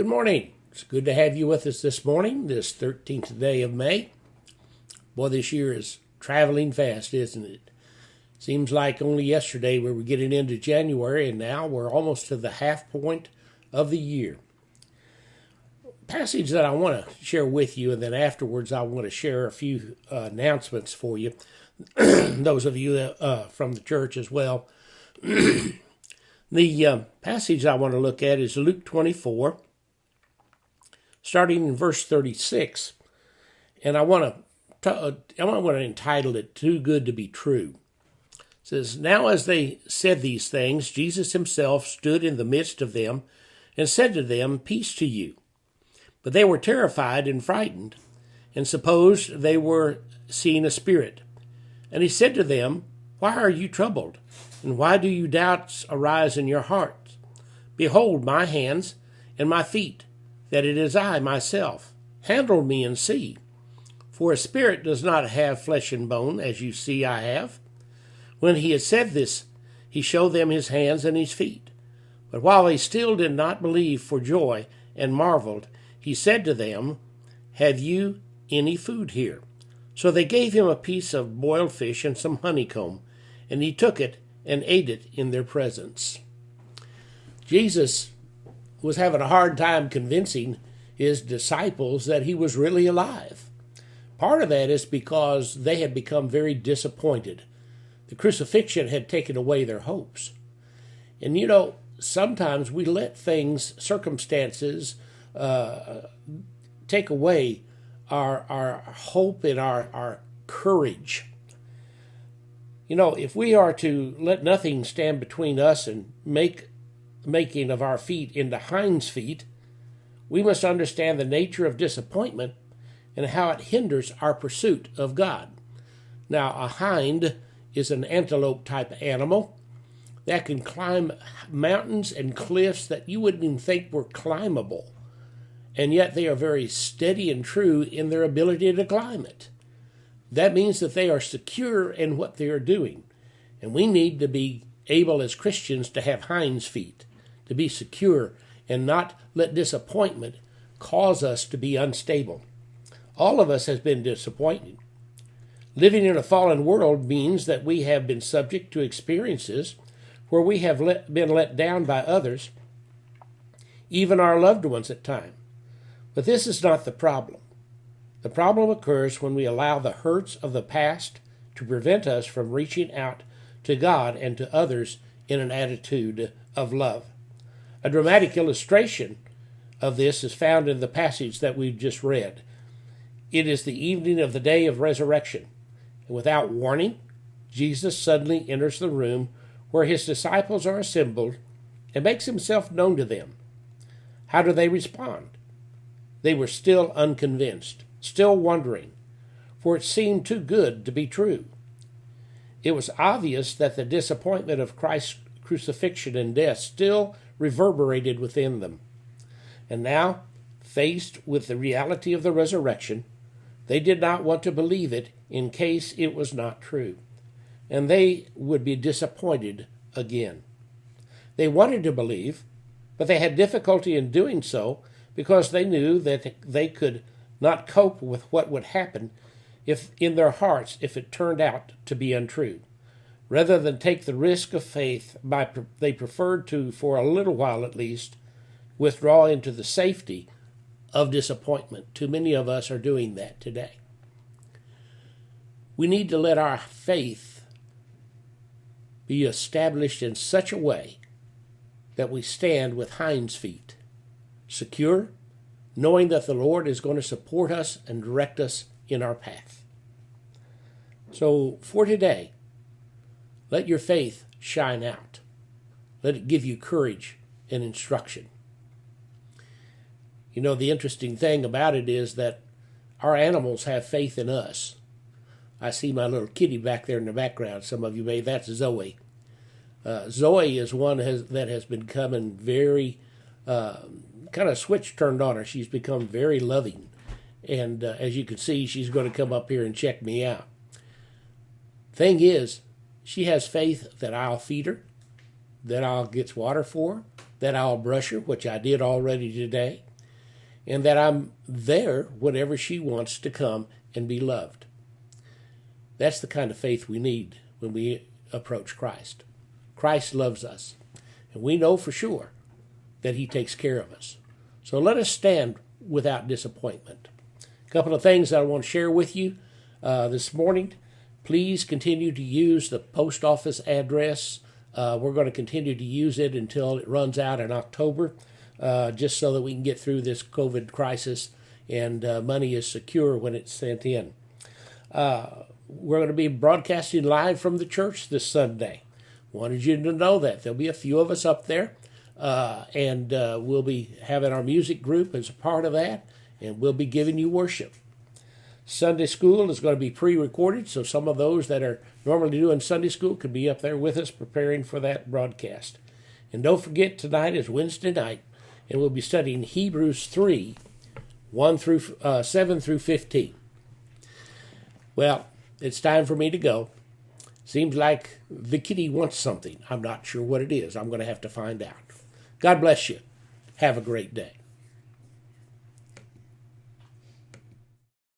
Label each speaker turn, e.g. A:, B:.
A: Good morning. It's good to have you with us this morning, this 13th day of May. Boy, this year is traveling fast, isn't it? Seems like only yesterday we were getting into January, and now we're almost to the half point of the year. Passage that I want to share with you, and then afterwards I want to share a few announcements for you, those of you from the church as well. The passage I want to look at is Luke 24, starting in verse 36, and I want to entitle it "Too Good to Be True." It says, "Now as they said these things, Jesus himself stood in the midst of them and said to them, 'Peace to you.' But they were terrified and frightened, and supposed they were seeing a spirit. And he said to them, 'Why are you troubled? And why do you doubts arise in your hearts? Behold my hands and my feet, that it is I myself. Handle me and see. For a spirit does not have flesh and bone, as you see I have.' When he had said this, he showed them his hands and his feet. But while they still did not believe for joy and marveled, he said to them, 'Have you any food here?' So they gave him a piece of boiled fish and some honeycomb, and he took it and ate it in their presence." Jesus was having a hard time convincing his disciples that he was really alive. Part of that is because they had become very disappointed. The crucifixion had taken away their hopes. And sometimes we let things, circumstances, take away our hope and our courage. If we are to let nothing stand between us and making of our feet into hinds feet, we must understand the nature of disappointment and how it hinders our pursuit of God. Now, a hind is an antelope type animal that can climb mountains and cliffs that you wouldn't even think were climbable. And yet they are very steady and true in their ability to climb it. That means that they are secure in what they are doing. And we need to be able as Christians to have hinds feet, to be secure and not let disappointment cause us to be unstable. All of us has been disappointed. Living in a fallen world means that we have been subject to experiences where we have been let down by others, even our loved ones at times. But this is not the problem. The problem occurs when we allow the hurts of the past to prevent us from reaching out to God and to others in an attitude of love. A dramatic illustration of this is found in the passage that we've just read. It is the evening of the day of resurrection. And without warning, Jesus suddenly enters the room where his disciples are assembled and makes himself known to them. How do they respond? They were still unconvinced, still wondering, for it seemed too good to be true. It was obvious that the disappointment of Christ's crucifixion and death still reverberated within them. And now, faced with the reality of the resurrection, they did not want to believe it in case it was not true, and they would be disappointed again. They wanted to believe, but they had difficulty in doing so because they knew that they could not cope with what would happen if in their hearts if it turned out to be untrue. Rather than take the risk of faith, they preferred to, for a little while at least, withdraw into the safety of disappointment. Too many of us are doing that today. We need to let our faith be established in such a way that we stand with hinds feet, secure, knowing that the Lord is going to support us and direct us in our path. So for today, let your faith shine out. Let it give you courage and instruction. The interesting thing about it is that our animals have faith in us. I see my little kitty back there in the background. Some of you may, that's Zoe. Zoe is one that has become very, kind of switch turned on her. She's become very loving. And as you can see, she's going to come up here and check me out. Thing is, she has faith that I'll feed her, that I'll get water for her, that I'll brush her, which I did already today, and that I'm there whenever she wants to come and be loved. That's the kind of faith we need when we approach Christ. Christ loves us, and we know for sure that he takes care of us. So let us stand without disappointment. A couple of things that I want to share with you this morning. Please continue to use the post office address. We're going to continue to use it until it runs out in October, just so that we can get through this COVID crisis and money is secure when it's sent in. We're going to be broadcasting live from the church this Sunday. Wanted you to know that. There'll be a few of us up there, and we'll be having our music group as a part of that, and we'll be giving you worship. Sunday school is going to be pre-recorded, so some of those that are normally doing Sunday school could be up there with us preparing for that broadcast. And don't forget, tonight is Wednesday night, and we'll be studying Hebrews 3, 7 through 15. Well, it's time for me to go. Seems like the kitty wants something. I'm not sure what it is. I'm going to have to find out. God bless you. Have a great day.